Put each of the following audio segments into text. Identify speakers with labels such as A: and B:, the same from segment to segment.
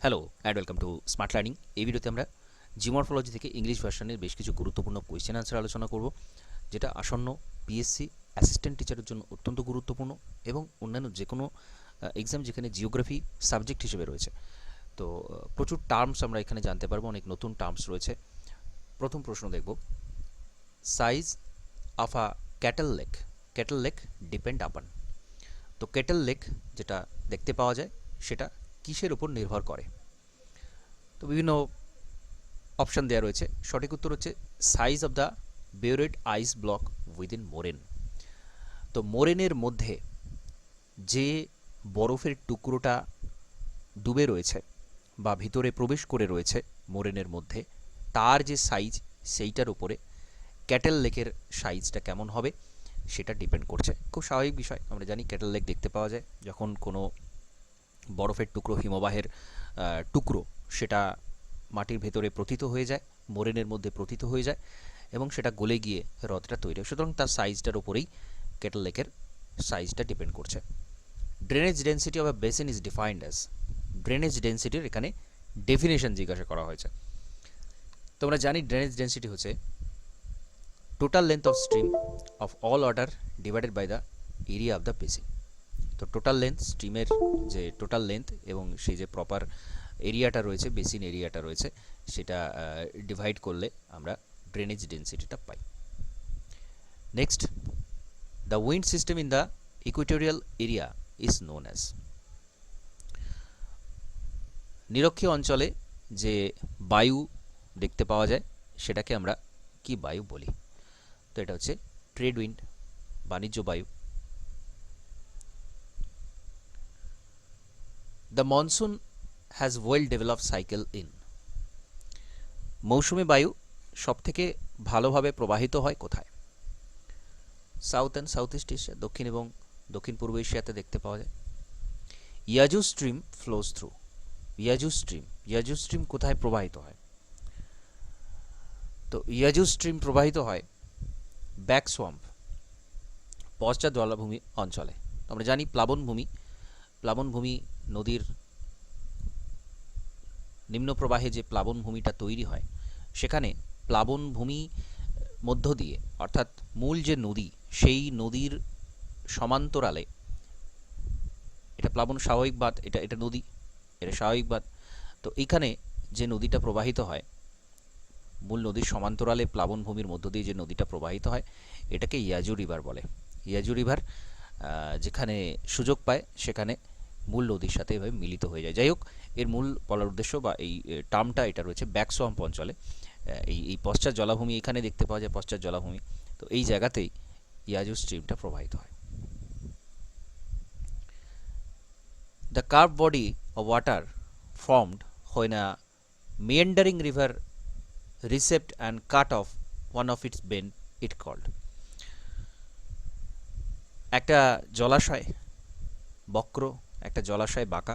A: Hello and welcome to smart learning. এই ভিডিওতে আমরা জিওমরফোলজি থেকে ইংলিশ ভার্সনের বেশ কিছু গুরুত্বপূর্ণ কোয়েশ্চেন আনসার আলোচনা করব, যেটা আসন্ন পিএসসি অ্যাসিস্ট্যান্ট টিচারের জন্য অত্যন্ত গুরুত্বপূর্ণ এবং অন্যান্য যে কোনো এক্সাম যেখানে জিওগ্রাফি সাবজেক্ট হিসেবে রয়েছে। তো প্রচুর টার্মস আমরা এখানে জানতে পারবো, অনেক নতুন টার্মস রয়েছে। প্রথম প্রশ্ন দেখব, size of a cattle lake depend আপন। তো ক্যাটেল লেক যেটা দেখতে পাওয়া যায় সেটা কিসের উপর নির্ভর করে? তো বিভিন্ন অপশান দেওয়া রয়েছে। সঠিক উত্তর হচ্ছে size of the buried ice block within moraine. তো মোরেনের মধ্যে যে বরফের টুকরোটা ডুবে রয়েছে বা ভিতরে প্রবেশ করে রয়েছে মোরেনের মধ্যে, তার যে সাইজ সেইটার উপরে ক্যাটেল লেকের সাইজটা কেমন হবে সেটা ডিপেন্ড করছে। খুব স্বাভাবিক বিষয়, আমরা জানি ক্যাটেল লেক দেখতে পাওয়া যায় যখন কোনো বরফের টুকরো, হিমবাহের টুকরো সেটা মাটির ভেতরে প্রথিত হয়ে যায়, মোরেনের মধ্যে প্রথিত হয়ে যায় এবং সেটা গলে গিয়ে হ্রদটা তৈরি হয়। সুতরাং তার সাইজটার উপরেই ক্যাটেল লেকের সাইজটা ডিপেন্ড করছে। Drainage density of a basin is defined as. Drainage ডেন্সিটির এখানে ডেফিনেশন জিজ্ঞাসা করা হয়েছে। তোমরা জানি ড্রেনেজ ডেন্সিটি হচ্ছে total length of stream of all order divided by the area of the basin. তো টোটাল লেন্থ, স্ট্রিমের যে টোটাল লেন্থ এবং সেই যে প্রপার এরিয়াটা রয়েছে, বেসিন এরিয়াটা রয়েছে, সেটা ডিভাইড করলে আমরা ড্রেনেজ ডেন্সিটিটা পাই। Next, the wind system in the equatorial area is known as. নিরক্ষীয় অঞ্চলে যে বায়ু দেখতে পাওয়া যায় সেটাকে আমরা কি বায়ু বলি? তো এটা হচ্ছে ট্রেড উইন্ড, বাণিজ্য বায়ু। The monsoon has well developed cycle in. মৌসুমী বায়ু সবথেকে ভালোভাবে প্রবাহিত হয় কোথায়? South and south east Asia, দক্ষিণ এবং দক্ষিণ পূর্ব এশিয়াতে দেখতে পাওয়া যায়। Yazoo stream flows through. Yazoo stream কোথায় প্রবাহিত হয়? তো ইয়াজু স্ট্রিম প্রবাহিত হয় ব্যাক সোয়াম্প, পশ্চাৎ জলাভূমি অঞ্চলে। আমরা জানি প্লাবনভূমি নদীর নিম্ন প্রবাহে যে প্লাবনভূমিটা তৈরি হয়, সেখানে প্লাবনভূমি মধ্য দিয়ে, অর্থাৎ মূল যে নদী সেই নদীর সমান্তরালে, এটা প্লাবন স্বাভাবিক বাঁধ, এটা নদী, এটা স্বাভাবিক বাঁধ। তো এইখানে যে নদীটা প্রবাহিত হয়, মূল নদীর সমান্তরালে প্লাবনভূমির মধ্য দিয়ে যে নদীটা প্রবাহিত হয়, এটাকে ইয়াজু রিভার বলে। ইয়াজু রিভার যেখানে সুযোগ পায় সেখানে মূল নদীর সাথে এভাবে মিলিত হয়ে যায়। যাই হোক, এর মূল বলার উদ্দেশ্য বা এই টার্মটা এটা রয়েছে ব্যাকসোয়াম্প অঞ্চলে। এই পশ্চাৎ জলাভূমি এখানে দেখতে পাওয়া যায়, পশ্চাৎ জলাভূমি। তো এই জায়গাতেই ইয়াজু স্ট্রিমটা প্রবাহিত হয়। The curve body of water formed when a meandering river received and cut off one of its bend it called. একটা জলাশয় বক্র, একটা জলাশয় বাঁকা,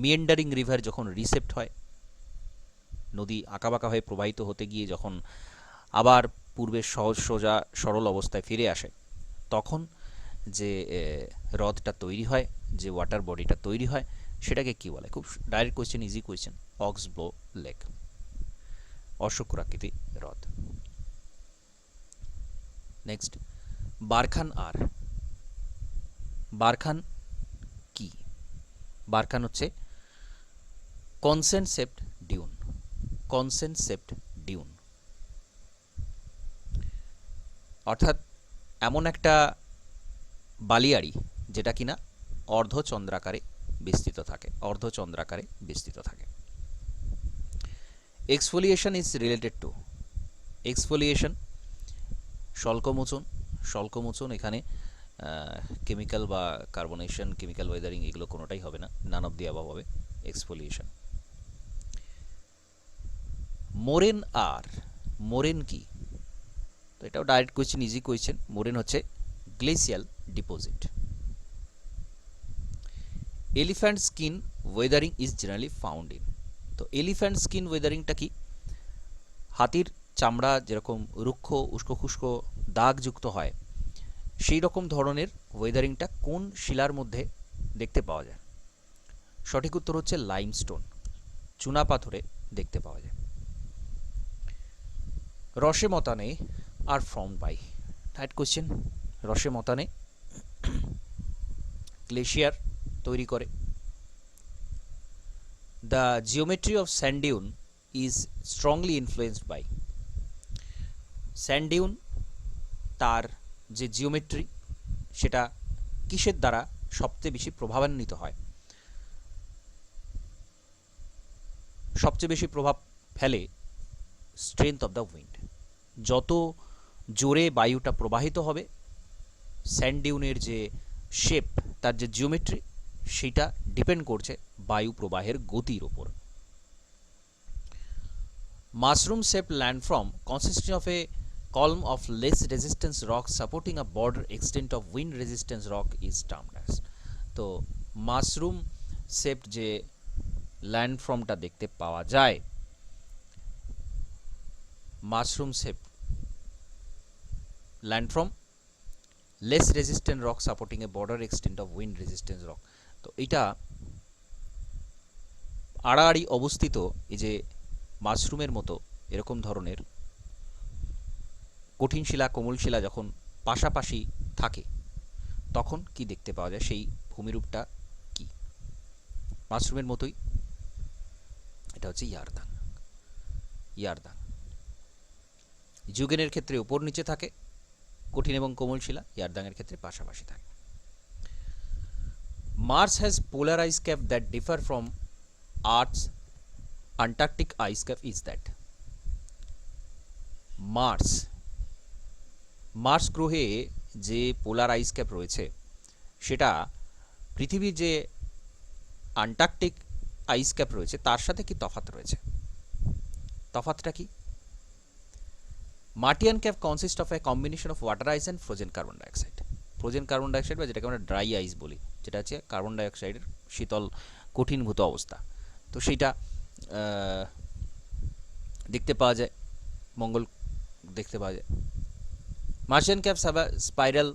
A: মিয়েন্ডারিং রিভার যখন রিসেপ্ট হয়, নদী আঁকাবাঁকা হয়ে প্রবাহিত হতে গিয়ে যখন আবার পূর্বের সহজ সোজা সরল অবস্থায় ফিরে আসে, তখন যে হ্রদটা তৈরি হয়, যে ওয়াটার বডিটা তৈরি হয়, সেটাকে কি বলে? খুব direct question, easy question, oxbow lake, অশ্বক্ষুরাকৃতি হ্রদ। Next, barchan are. বারখান কি? বারখান হচ্ছে কনসেন্টসেপ্ট ডিউন। কনসেন্টসেপ্ট ডিউন অর্থাৎ এমন একটা বালিয়াড়ি যেটা কিনা অর্ধচন্দ্রাকারে বিস্তৃত থাকে, অর্ধচন্দ্রাকারে বিস্তৃত থাকে। Exfoliation is related to. Exfoliation স্বল্পমোচন। স্বল্পমোচন এখানে কেমিক্যাল বা কার্বনেশন, কেমিক্যাল ওয়েদারিং এগুলো কোনোটাই হবে না, নান অফ দি অ্যাবভ হবে এক্সফোলিয়েশন। মোরেন আর। মোরেন কি? তো এটাও direct question, easy question. Moren হচ্ছে glacial deposit. Elephant skin Wuthering is generally found in. তো এলিফ্যান্ট স্কিন ওয়েদারিংটা কি? হাতির চামড়া যেরকম রুক্ষ, উস্কো খুস্কো দাগযুক্ত হয়, সেই রকম ধরনের ওয়েদারিংটা কোন শিলার মধ্যে দেখতে পাওয়া যায়? সঠিক উত্তর হচ্ছে লাইমস্টোন, চুনা পাথরে দেখতে পাওয়া যায়। রসে মতানে are formed by, third question, রসে মতানে গ্লেশিয়ার তৈরি করে। The geometry of sand dune is strongly influenced by, sand dune তার যে জিওমেট্রি সেটা কিসের দ্বারা সবচেয়ে বেশি প্রভাবান্বিত হয়, সবচেয়ে বেশি প্রভাব ফেলে স্ট্রেংথ অফ দ্য উইন্ড। যত জোরে বায়ুটা প্রবাহিত হবে, স্যান্ড ডিউনের যে শেপ, তার যে জিওমেট্রি, সেটা ডিপেন্ড করছে বায়ু প্রবাহের গতির উপর। Mushroom shaped landform consisting of A column of less resistance rock supporting a border extent of wind resistance rock is termed as। তো মাশরুম শেপড যে ল্যান্ডফর্মটা দেখতে পাওয়া যায়, mushroom shape landform less resistant rock supporting A border extent of wind resistance rock. তো এটা আড়াআড়ি অবস্থিত এই যে মাশরুমের মতো এরকম ধরনের কঠিন শিলা, কোমল শিলা যখন পাশাপাশি থাকে তখন কি দেখতে পাওয়া যায়, সেই ভূমিরূপটা কি? মাশরুমের মতোই, এটা হচ্ছে ইয়ারদাং। ইয়ারদাং জুগেনের ক্ষেত্রে উপর নিচে থাকে কঠিন এবং কোমল শিলা, ইয়ারদাংয়ের ক্ষেত্রে পাশাপাশি থাকে। Mars has polar ice cap that differ from Earth's Antarctic ice cap is that. Mars গ্রহে যে পোলার আইস ক্যাপ রয়েছে সেটা পৃথিবীর যে অ্যান্টার্কটিক আইস ক্যাপ রয়েছে তার সাথে কি তফাৎ রয়েছে? তফাৎটা কি? Martian cap consist of a combination of water ice and frozen carbon dioxide. Frozen carbon dioxide বা যেটাকে আমরা ড্রাই আইস বলি, যেটা হচ্ছে কার্বন ডাইঅক্সাইডের শীতল কঠিনভূত অবস্থা, তো সেইটা দেখতে পাওয়া যায়, মঙ্গল দেখতে পাওয়া যায়। Martian caps have a spiral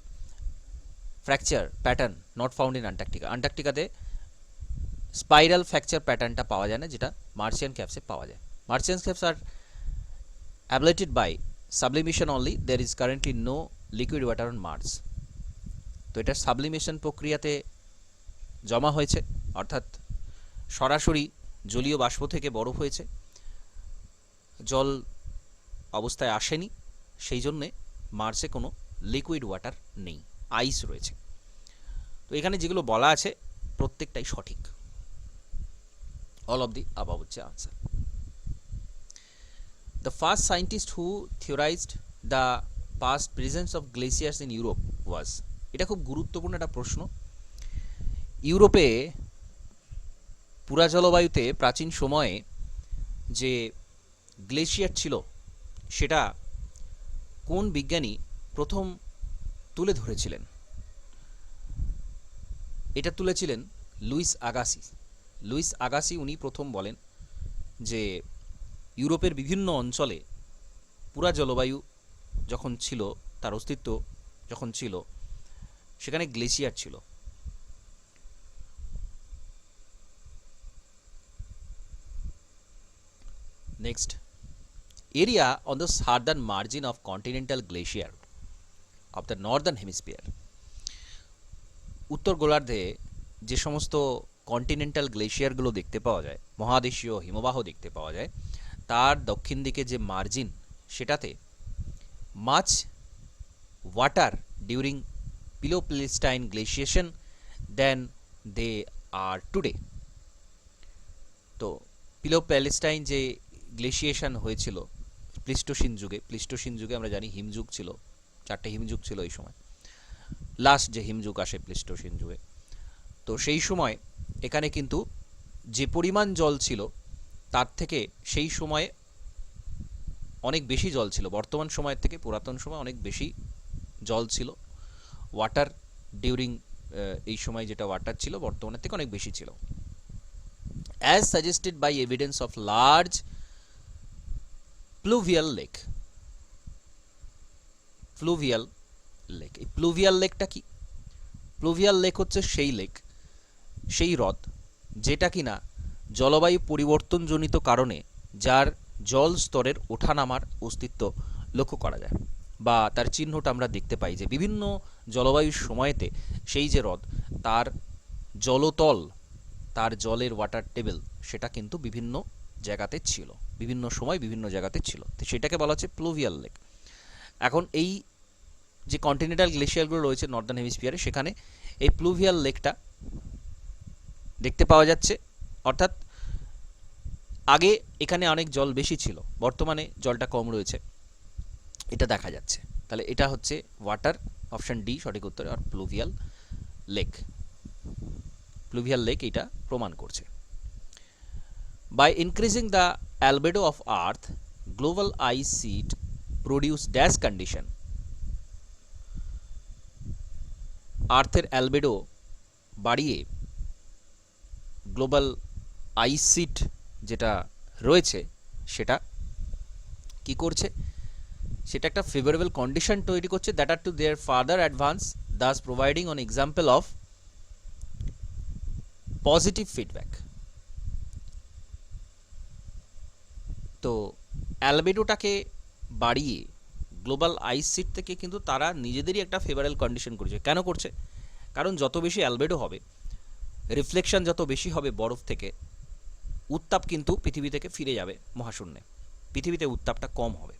A: fracture pattern not found in Antarctica. অ্যান্টার্কটিকাতে স্পাইরাল ফ্র্যাকচার প্যাটার্নটা পাওয়া যায় না, যেটা মার্শিয়ান ক্যাপসে পাওয়া যায়। Martian caps are ablated by sublimation only, there is currently no liquid water on Mars। তো এটা সাবলিমেশন প্রক্রিয়াতে জমা হয়েছে, অর্থাৎ সরাসরি জলীয় বাষ্প থেকে বরফ হয়েছে, জল অবস্থায় আসেনি, সেই জন্যে মার্সে কোনো লিকুইড ওয়াটার নেই, আইস রয়েছে। তো এখানে যেগুলো বলা আছে প্রত্যেকটাই সঠিক, অল অফ দি অ্যাবাভ হচ্ছে answer. The first scientist who theorized the past presence of glaciers in Europe was, এটা খুব গুরুত্বপূর্ণ একটা প্রশ্ন। ইউরোপে পুরা জলবায়ুতে প্রাচীন সময়ে যে গ্লেশিয়ার ছিল সেটা কোন বিজ্ঞানী প্রথম তুলে ধরেছিলেন? এটা তুলেছিলেন লুইস আগাসি। লুইস আগাসি উনি প্রথম বলেন যে ইউরোপের বিভিন্ন অঞ্চলে পুরা জলবায়ু যখন ছিল, তার অস্তিত্ব যখন ছিল, সেখানে গ্লেশিয়ার ছিল। Next, area on the southern margin of continental glacier of the Northern hemisphere. উত্তর গোলার্ধে যে সমস্ত কন্টিনেন্টাল গ্লেশিয়ারগুলো দেখতে পাওয়া যায়, মহাদেশীয় হিমবাহ দেখতে পাওয়া যায়, তার দক্ষিণ দিকে যে মার্জিন, সেটাতে মাচ ওয়াটার ডিউরিং পিলোপ্লেস্টাইন গ্লেশিয়েশন দেন দে আর টুডে। তো পিলোপ্লেস্টাইন যে গ্লেশিয়েশন হয়েছিল প্লিস্টোসিন যুগে, প্লিস্টোসিন যুগে আমরা জানি হিমযুগ ছিল, 4টে হিমযুগ ছিল এই সময়, লাস্ট যে হিমযুগ আসে প্লিস্টোসিন যুগে। তো সেই সময় এখানে কিন্তু যে পরিমাণ জল ছিল তার থেকে সেই সময়ে অনেক বেশি জল ছিল, বর্তমান সময়ের থেকে পুরাতন সময় অনেক বেশি জল ছিল। ওয়াটার ডিউরিং এই সময় যেটা ওয়াটার ছিল বর্তমানের থেকে অনেক বেশি ছিল। As suggested by evidence of large pluvial lake. Pluvial lake, এই প্লুভিয়াল লেকটা কি? প্লুভিয়াল লেক হচ্ছে সেই লেক, সেই হ্রদ যেটা কিনা জলবায়ু পরিবর্তনজনিত কারণে যার জল স্তরের ওঠানামার অস্তিত্ব লক্ষ্য করা যায়, বা তার চিহ্নটা আমরা দেখতে পাই যে বিভিন্ন জলবায়ুর সময়তে সেই যে হ্রদ তার জলতল, তার জলের ওয়াটার টেবিল সেটা কিন্তু বিভিন্ন জায়গাতে ছিল, বিভিন্ন সময় বিভিন্ন জায়গাতে ছিল, তো সেটাকে বলা হচ্ছে প্লুভিয়াল লেক। এখন এই যে কন্টিনেন্টাল গ্লেশিয়ারগুলো রয়েছে নর্দার্ন হেমিস্ফিয়ারে, সেখানে এই প্লুভিয়াল লেকটা দেখতে পাওয়া যাচ্ছে, অর্থাৎ আগে এখানে অনেক জল বেশি ছিল, বর্তমানে জলটা কম রয়েছে, এটা দেখা যাচ্ছে। তাহলে এটা হচ্ছে ওয়াটার, অপশন ডি সঠিক উত্তর, আর প্লুভিয়াল লেক, প্লুভিয়াল লেক এটা প্রমাণ করছে। By increasing the albedo of earth, global ice sheet produce dash condition. আর্থের অ্যালবেডো বাড়িয়ে গ্লোবাল আইস শিট যেটা রয়েছে সেটা কি করছে, সেটা একটা ফেভারেবল কন্ডিশন তৈরি করছে, that are to their further advance, thus providing on example of positive feedback. তো অ্যালবেডোটাকে বাড়িয়ে গ্লোবাল আইস শিট থেকে কিন্তু তারা নিজেদেরই একটা ফেভারেবল কন্ডিশন করছে। কেন করছে? কারণ যত বেশি অ্যালবেডো হবে, রিফ্লেকশন যত বেশি হবে বরফ থেকে, উত্তাপ কিন্তু পৃথিবী থেকে ফিরে যাবে মহাশূন্যে, পৃথিবীতে উত্তাপটা কম হবে।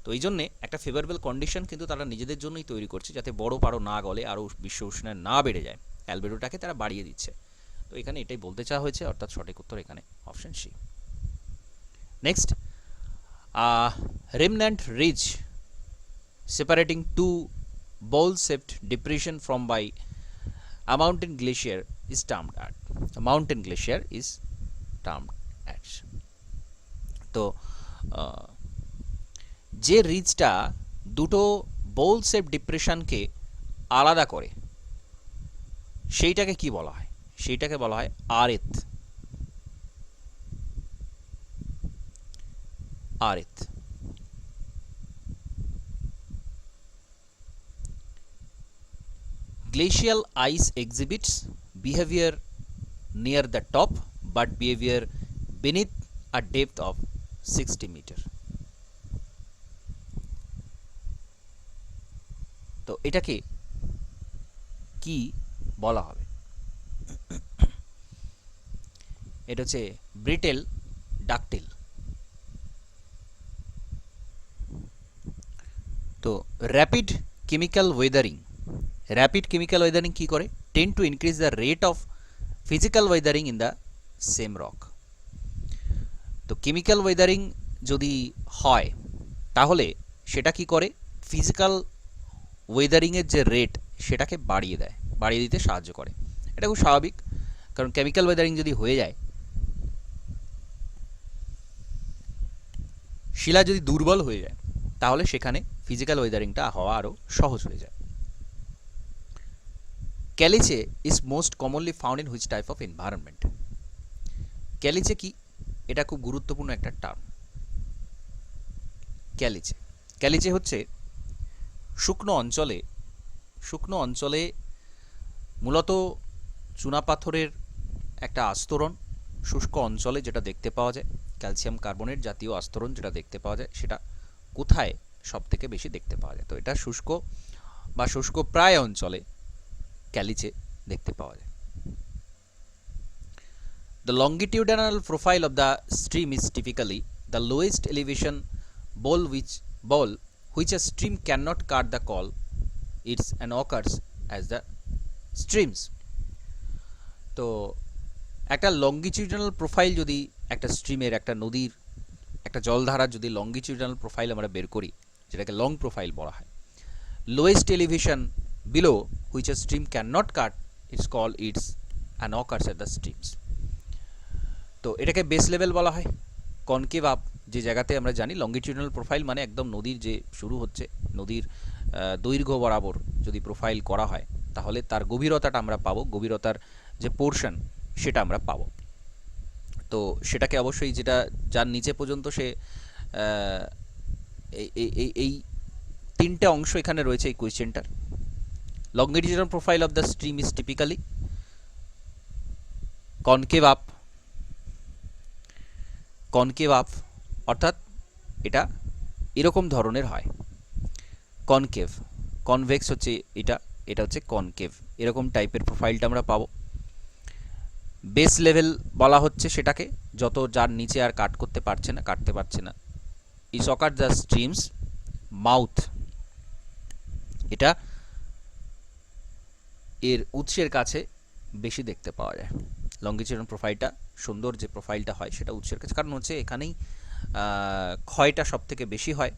A: তো এই জন্যে একটা ফেভারেবল কন্ডিশন কিন্তু তারা নিজেদের জন্যই তৈরি করছে, যাতে বরফ আরও না গলে, আরও বিশ্ব উষ্ণায়ন না বেড়ে যায়, অ্যালবেডোটাকে তারা বাড়িয়ে দিচ্ছে। তো এখানে এটাই বলতে চাওয়া হয়েছে, অর্থাৎ সঠিক উত্তর এখানে option C. Next, remnant ridge separating two bowl-shaped depression from by a mountain glacier is termed as, a mountain glacier is termed as। তো যে রিজটা দুটো বোল শেপ ডিপ্রেশনকে আলাদা করে সেইটাকে কি বলা হয়? সেইটাকে বলা হয় আরেত। আরেত। Glacial ice exhibits behavior near the top but behavior beneath a depth of 60 meter। তো এটাকে কি বলা হবে? এটা হচ্ছে ব্রিটেল ডাকটিল। তো rapid chemical weathering, rapid chemical weathering কী করে? Tend to increase the rate of physical weathering in the same rock. তো কেমিক্যাল ওয়েদারিং যদি হয় তাহলে সেটা কি করে? ফিজিক্যাল ওয়েদারিংয়ের যে রেট সেটাকে বাড়িয়ে দেয়, বাড়িয়ে দিতে সাহায্য করে। এটা খুব স্বাভাবিক, কারণ কেমিক্যাল ওয়েদারিং যদি হয়ে যায়, শিলা যদি দুর্বল হয়ে যায়, তাহলে সেখানে ফিজিক্যাল ওয়েদারিংটা হওয়া আরও সহজ হয়ে যায়। Caliche is most commonly found in which type of environment? Caliche কি? এটা খুব গুরুত্বপূর্ণ একটা টার্ম। ক্যালিচে, ক্যালিচে হচ্ছে শুকনো অঞ্চলে মূলত চুনাপাথরের একটা আস্তরণ, শুষ্ক অঞ্চলে যেটা দেখতে পাওয়া যায়, ক্যালসিয়াম কার্বনেট জাতীয় আস্তরণ যেটা দেখতে পাওয়া যায়, সেটা কোথায় সব থেকে বেশি দেখতে পাওয়া যায়? তো এটা শুষ্ক বা শুষ্ক প্রায় অঞ্চলে ক্যালিচে দেখতে পাওয়া যায়। The longitudinal profile of the stream is typically the lowest elevation bowl which a stream cannot cut the call its and occurs as the streams। তো একটা লঙ্গিটিউডিনাল প্রোফাইল যদি একটা স্ট্রিমের, একটা নদীর, একটা জলধারার যদি লঙ্গিটিউডিনাল প্রোফাইল আমরা বের করি, যেটাকে লং প্রোফাইল বলা হয়, lowest elevation below which a stream cannot cut it's called its and occurs at the streams। তো এটাকে বেস লেভেল বলা হয়। কনকেভ আপ যে জায়গাতে আমরা জানি লঙ্গিটিউডিনাল প্রোফাইল মানে একদম নদীর যে শুরু হচ্ছে, নদীর দৈর্ঘ্য বরাবর যদি প্রোফাইল করা হয়, তাহলে তার গভীরতাটা আমরা পাবো, গভীরতার যে পোর্শন সেটা আমরা পাবো। তো সেটাকে অবশ্যই যেটা যার নিচে পর্যন্ত সে এই তিনটে অংশ এখানে রয়েছে এই কনকেভ আপ, কনকেভ আপ অর্থাৎ এটা এরকম ধরনের হয়। কনকেভ, কনভেক্স হচ্ছে এটা, এটা হচ্ছে কনকেভ, এরকম টাইপের প্রোফাইলটা আমরা পাবো। বেস লেভেল বলা হচ্ছে সেটাকে, যত যার নিচে আর কাটতে পারছে না। ইস অকার দ্য স্ট্রিমস মাউথ, এটা এর উৎসের কাছে বেশি দেখতে পাওয়া যায়। লঙ্গিটিউডাল প্রোফাইলটা সুন্দর, যে প্রোফাইলটা হয় সেটা উৎসের কাছে, কারণ হচ্ছে এখানেই ক্ষয়টা সব থেকে বেশি হয়,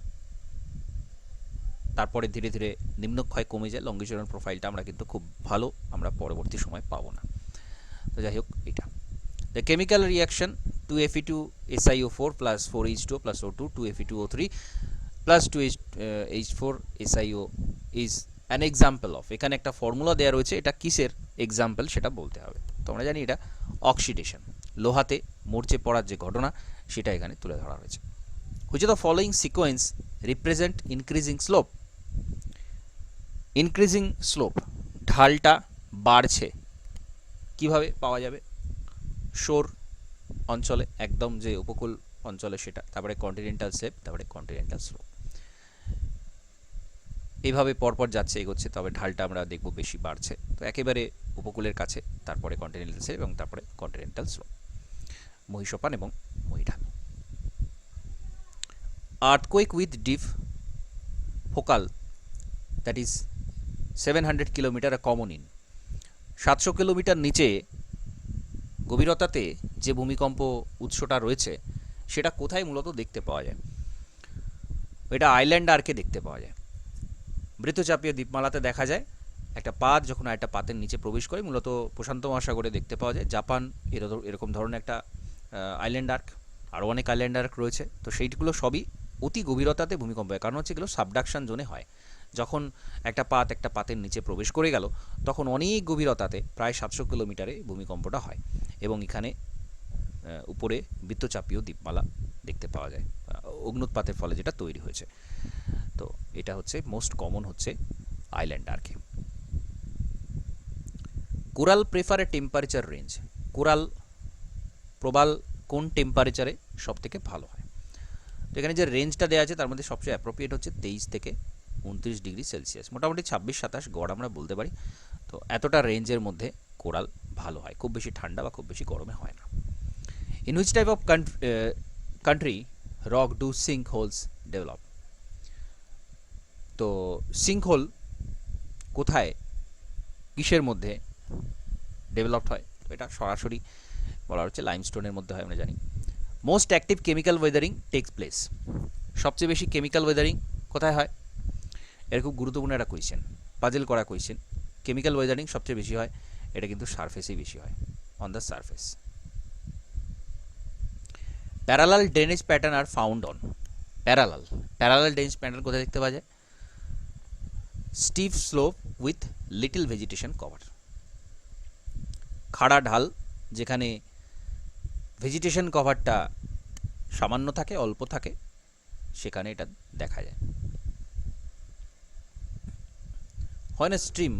A: তারপরে ধীরে ধীরে নিম্নক্ষয় কমে যায়। লঙ্গিটিউডাল প্রোফাইলটা আমরা কিন্তু খুব ভালো আমরা পরবর্তী সময় পাবো না। তো যাই হোক, এটা the chemical reaction 2Fe2SiO4 plus 4H2 plus O2 2Fe2O3 plus 2H4 SiO is an example of, এখানে একটা ফর্মুলা দেওয়া রয়েছে, এটা কিসের এক্সাম্পল সেটা বলতে হবে। তো আমরা জানি এটা অক্সিডেশন, লোহাতে মরচে পড়ার যে ঘটনা সেটা এখানে তুলে ধরা হয়েছে। Which of the following sequence represent increasing slope? Increasing slope, ঢালটা বাড়ছে, কিভাবে পাওয়া যাবে? শোর অঞ্চলে, একদম যে উপকূল অঞ্চলে সেটা, তারপরে কন্টিনেন্টাল স্লেপ, তারপরে কন্টিনেন্টাল স্লোপ, এইভাবে পরপর যাচ্ছে, এগোচ্ছে, তবে ঢালটা আমরা দেখব বেশি বাড়ছে। তো একেবারে উপকূলের কাছে, তারপরে কন্টিনেন্টাল স্লেপ এবং তারপরে কন্টিনেন্টাল স্লোপ, মহীসোপান এবং মহীঢাল। Earthquake with deep focal that is 700 kilometre common in, 700 kilometre নিচে গভীরতাতে যে ভূমিকম্প উৎসটা রয়েছে সেটা কোথায় মূলত দেখতে পাওয়া যায়? এটা আইল্যান্ড আর্কে দেখতে পাওয়া যায়। বৃত্তচাপীয় দ্বীপমালাতে দেখা যায়, একটা পাত যখন একটা পাতের নিচে প্রবেশ করে, মূলত প্রশান্ত মহাসাগরে দেখতে পাওয়া যায়। জাপান এরকম ধরনের একটা আইল্যান্ড আর্ক, আরও অনেক আইল্যান্ড আর্ক রয়েছে। তো সেইগুলো সবই অতি গভীরতাতে ভূমিকম্প হয়, কারণ হচ্ছে এগুলো সাবডাকশন জোনে হয়। যখন একটা পাতের নিচে প্রবেশ করে গেল, তখন অনেক গভীরতাতে প্রায় 700 কিলোমিটারে ভূমিকম্পটা হয়, এবং এখানে উপরে বৃত্তচাপীয় দ্বীপমালা দেখতে পাওয়া যায় অগ্নুৎপাতের ফলে যেটা তৈরি হয়েছে। তো এটা হচ্ছে মোস্ট কমন হচ্ছে আইল্যান্ড আর্কে। Coral prefer a temperature range, coral প্রবাল কোন টেম্পারেচারে সব থেকে ভালো হয়? তো এখানে যে রেঞ্জটা দেওয়া আছে তার মধ্যে সবচেয়ে অ্যাপ্রোপ্রিয়েট হচ্ছে 23 থেকে 29 ডিগ্রি সেলসিয়াস, মোটামুটি 26-27 গড় আমরা বলতে পারি। তো এতটা রেঞ্জের মধ্যে কোরাল ভালো হয়, খুব বেশি ঠান্ডা বা খুব বেশি গরমে হয় না। In which type of country rock do sink holes develop? তো সিঙ্ক হোল কোথায়, কিসের মধ্যে ডেভেলপড হয়? তো এটা সরাসরি বলা হচ্ছে লাইমস্টোনের মধ্যে হয়, আমরা জানি। Most active chemical Wuthering takes place, সবচেয়ে বেশি কেমিক্যাল ওয়েদারিং কোথায় হয়? এর খুব গুরুত্বপূর্ণ একটা কোয়েশ্চেন, পাজেল করা কোয়েশ্চেন। কেমিক্যাল ওয়েদারিং সবচেয়ে বেশি হয়, এটা কিন্তু সারফেসেই বেশি হয়, on the surface. Parallel drainage pattern are found on, parallel drainage pattern কোথায় দেখতে পাওয়া যায়? Steep slope with little vegetation cover, খাড়া ঢাল যেখানে ভেজিটেশন কভারটা সামান্য থাকে, অল্প থাকে, সেখানে এটা দেখা যায়। When a stream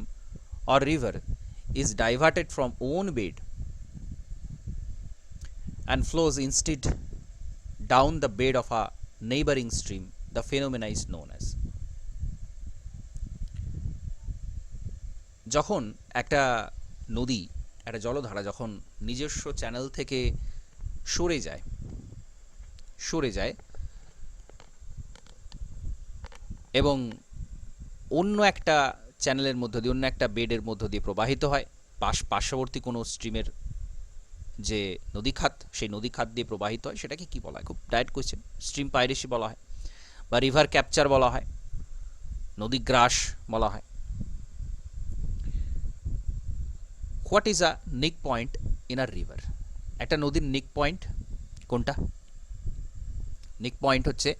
A: or river is diverted from own bed and flows instead down the bed of a neighboring stream, the phenomena is known as. যখন একটা নদী, একটা জলধারা যখন নিজস্ব চ্যানেল থেকে সরে যায় এবং অন্য একটা চ্যানেলের মধ্য দিয়ে, অন্য একটা বেডের মধ্য দিয়ে প্রবাহিত হয়, পার্শ্ববর্তী কোনো স্ট্রিমের যে নদীখাত, সেই নদীখাত দিয়ে প্রবাহিত হয়, সেটাকে কি বলা হয়? খুব ডাইরেক্ট কোয়েশ্চেন। স্ট্রিম পাইরেসি বলা হয়, বা রিভার ক্যাপচার বলা হয়, নদী গ্রাস বলা হয়। হোয়াট ইজ আ নিক পয়েন্ট ইন আ রিভার? একটা নদীর নিক পয়েন্ট কোনটা? নিক পয়েন্ট হচ্ছে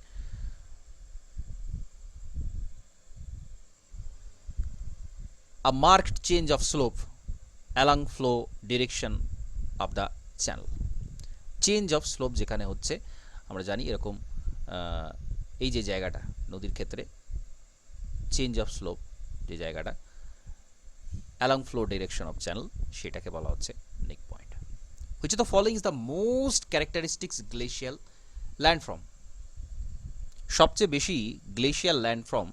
A: a marked change of slope along flow direction of the channel. Change of slope যেখানে হচ্ছে, আমরা জানি এরকম এই যে জায়গাটা নদীর ক্ষেত্রে চেঞ্জ অফ স্লোপ, যে জায়গাটা along flow direction of channel, সেটাকে বলা হচ্ছে নিক point. Which of the following is the most characteristics glacial landform? সবচেয়ে বেশি গ্লেশিয়াল ল্যান্ডফর্ম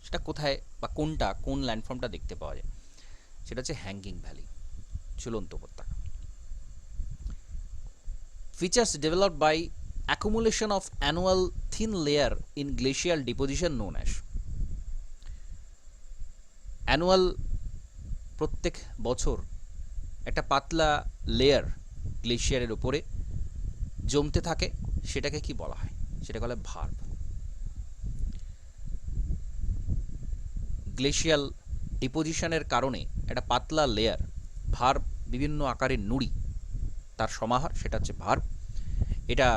A: সেটা কোথায় বা কোন ল্যান্ডফর্মটা দেখতে পাওয়া যায়? সেটা হচ্ছে হ্যাঙ্গিং ভ্যালি, ঝুলন্ত উপত্যকা। Features developed by accumulation of annual thin layer in glacial deposition known as? Annual, প্রত্যেক বছর একটা পাতলা লেয়ার গ্লেশিয়ারের উপরে জমতে থাকে, সেটাকে কি বলা হয়? সেটাকে বলে ভার্ব। গ্লেশিয়াল ডিপোজিশনের কারণে একটা পাতলা লেয়ার, ভার্ব বিভিন্ন আকারের নুড়ি, তার সমাহার, সেটা হচ্ছে ভার্ব। এটা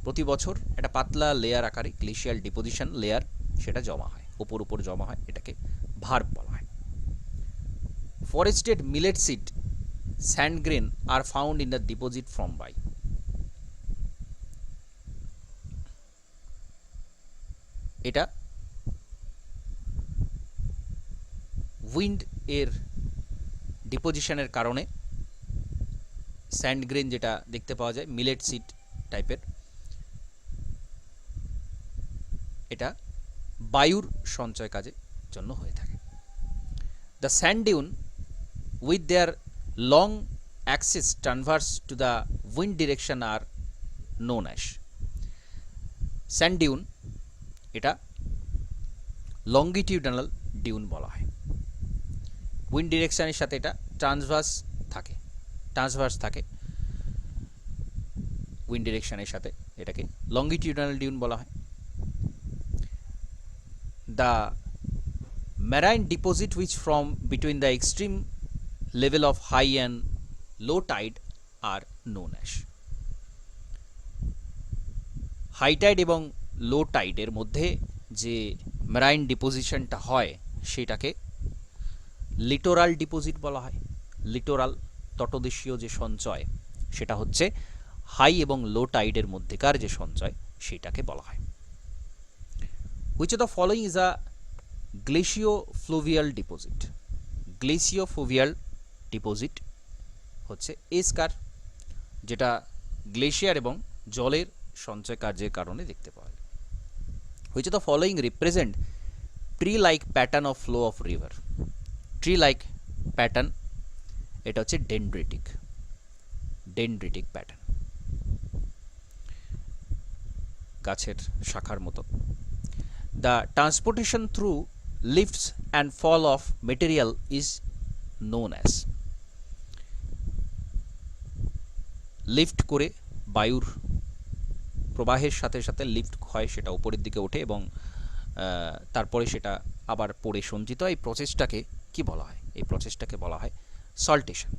A: প্রতি বছর একটা পাতলা লেয়ার আকারে গ্লেশিয়াল ডিপোজিশন লেয়ার সেটা জমা হয়, উপর জমা হয়, এটাকে ভার্ব বলা হয়। Frosted millet seed sand grain are found in the deposit from by? এটা উইন্ড এর ডিপোজিশনের কারণে স্যান্ড গ্রেন যেটা দেখতে পাওয়া যায় মিলেট সিড টাইপের, এটা বায়ুর সঞ্চয় কাজের জন্য হয়ে থাকে। The sand dune with their long axis transverse to the wind direction are known as? Sand dune এটা লঙ্গিটিউডানাল ডিউন বলা হয়। উইন্ড ডিরেকশনের সাথে এটা ট্রান্সভার্স থাকে, উইন্ড ডিরেকশনের সাথে এটাকে লঙ্গিটিউডানাল ডিউন বলা হয়। The marine deposit which from between the extreme level of high and low tide are known as? High tide এবং লো টাইডের মধ্যে যে মেরাইন ডিপোজিশনটা হয় সেটাকে লিটোরাল ডিপোজিট বলা হয়। লিটোরাল, তটদেশীয় যে সঞ্চয়, সেটা হচ্ছে হাই এবং লো টাইডের মধ্যেকার যে সঞ্চয় সেটাকে বলা হয়। Which of the following is a glaciofluvial deposit? Glaciofluvial deposit হচ্ছে এসকার, যেটা গ্লেশিয়ার এবং জলের সঞ্চয় কার্যের কারণে দেখতে পাওয়া যায়। Which of the following represent tree like pattern of flow of river? Tree like pattern এটা হচ্ছে ডেনড্রিটিক প্যাটার্ন, গাছের শাখার মতো। The transportation through lifts and fall of material is known as? Lift করে বায়ুর প্রবাহের সাথে সাথে লিফট হয়, সেটা উপরের দিকে ওঠে এবং তারপরে সেটা আবার পড়ে সঞ্চিত। এই প্রসেসটাকে কি বলা হয়? এই প্রসেসটাকে বলা হয় saltation.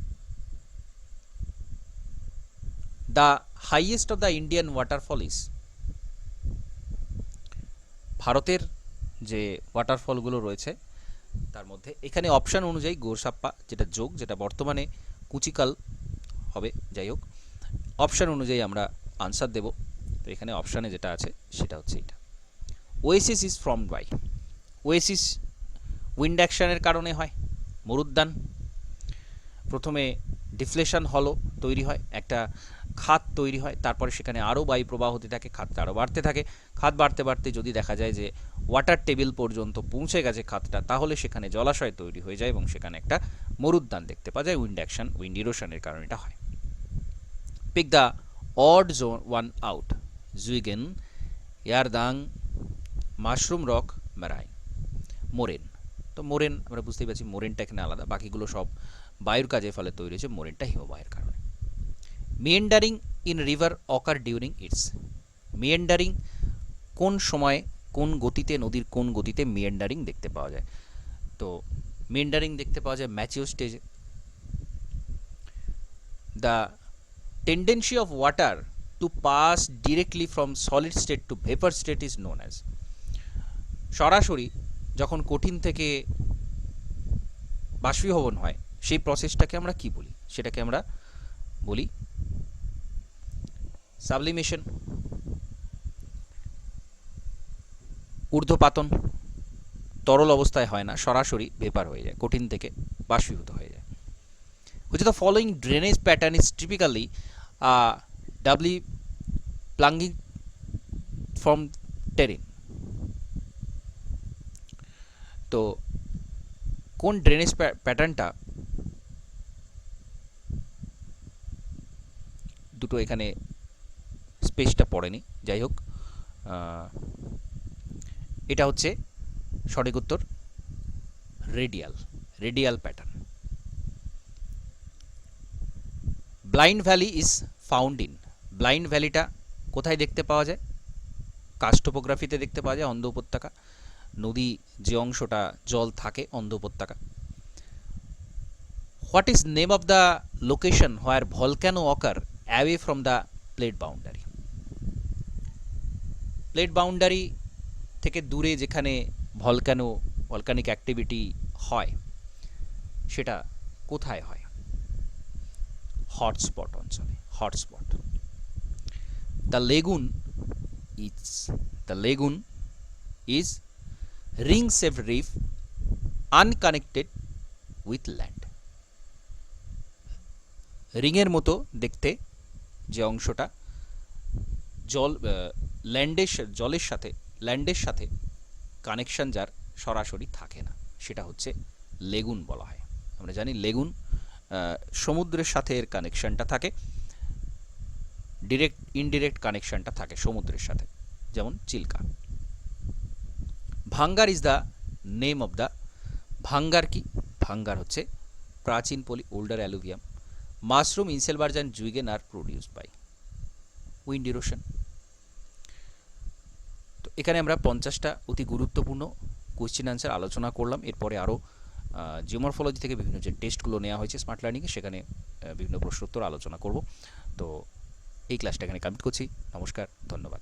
A: The highest of the Indian waterfall is? ভারতের যে ওয়াটারফলগুলো রয়েছে তার মধ্যে এখানে অপশান অনুযায়ী গোরসাপ্পা, যেটা যোগ, যেটা বর্তমানে কুচিকাল হবে, যাই হোক অপশান অনুযায়ী আমরা আনসার দেব। তো এখানে অপশানে যেটা আছে সেটা হচ্ছে এটা। Oasis is formed by? Oasis wind অ্যাকশনের কারণে হয়, মরুদ্যান। প্রথমে ডিফ্লেশন হলো তৈরি হয়, একটা খাত তৈরি হয়, তারপরে সেখানে আরও বায়ু প্রবাহ হতে থাকে, খাতটা আরও বাড়তে থাকে। খাত বাড়তে বাড়তে যদি দেখা যায় যে ওয়াটার টেবিল পর্যন্ত পৌঁছে গেছে খাতটা, তাহলে সেখানে জলাশয় তৈরি হয়ে যায় এবং সেখানে একটা মরুদ্যান দেখতে পাওয়া যায়। উইন্ড অ্যাকশন, উইন্ড ইরোশনের কারণে এটা হয়। Pick the odd one out? Zeugen, yardang, mushroom rock, marine. Moraine. তো মোরেন আমরা বুঝতেই পারছি, মোরেনটা এখানে আলাদা, বাকিগুলো সব বায়ুর কাজের ফলে তৈরি হয়েছে, মোরেনটা হিমবাহের কারণে। Meandering in river occur during its? Meandering কোন সময়, কোন গতিতে, নদীর কোন গতিতে মিয়েন্ডারিং দেখতে পাওয়া যায়? তো মিয়েন্ডারিং দেখতে পাওয়া যায় ম্যাচিওর স্টেজে। The tendency of water to pass directly from solid state to vapour state is known as? সরাসরি যখন কঠিন থেকে বাষ্পীভবন হয় সেই প্রসেসটাকে আমরা কি বলি? সেটাকে আমরা বলি সাবলিমেশন, ঊর্ধ্বপাতন। তরল অবস্থায় হয় না, সরাসরি ভেপার হয়ে যায়, কঠিন থেকে বাষ্পীভূত হয়ে যায়। which of the following drainage pattern is typically doubly plunging from terrain? তো কোন ড্রেনেজ প্যাটার্নটা, দুটো এখানে স্পেসটা পড়েনি, যাই হোক এটা হচ্ছে সঠিক উত্তর radial pattern. Blind valley is found in, blind ভ্যালিটা কোথায় দেখতে পাওয়া যায়? কাস্ট টোপোগ্রাফিতে দেখতে পাওয়া যায়, অন্ধ উপত্যকা, নদী যে অংশটা জল থাকে অন্ধ উপত্যকা। What is name of the location where volcano ochre away from the plate boundary? Plate boundary থেকে দূরে যেখানে ভলকানিক অ্যাক্টিভিটি হয় সেটা কোথায় হয়? হটস্পট অঞ্চলে, hotspot. The lagoon is ring shaped reef unconnected with land. রিংয়ের মতো দেখতে যে অংশটা ল্যান্ডের সাথে কানেকশন যার সরাসরি থাকে না, সেটা হচ্ছে লেগুন বলা হয়। আমরা জানি লেগুন সমুদ্রের সাথে এর কানেকশনটা থাকে, ইনডিরেক্ট কানেকশনটা থাকে সমুদ্রের সাথে, যেমন Chilka. Bhangar is the name of the, bhangar কি? ভাঙ্গার হচ্ছে প্রাচীন পলি, older alluvium. Mushroom, inselberg and zeugen are produced by wind erosion. তো এখানে আমরা 50টা অতি গুরুত্বপূর্ণ কোয়েশ্চেন আনসার আলোচনা করলাম। এরপরে আরও জিওমরফোলজি থেকে বিভিন্ন যে টেস্টগুলো নেওয়া হয়েছে স্মার্ট লার্নিংয়ে, সেখানে বিভিন্ন প্রশ্নোত্তর আলোচনা করব। তো এই ক্লাসটা এখানে কমপ্লিট করছি। নমস্কার, ধন্যবাদ।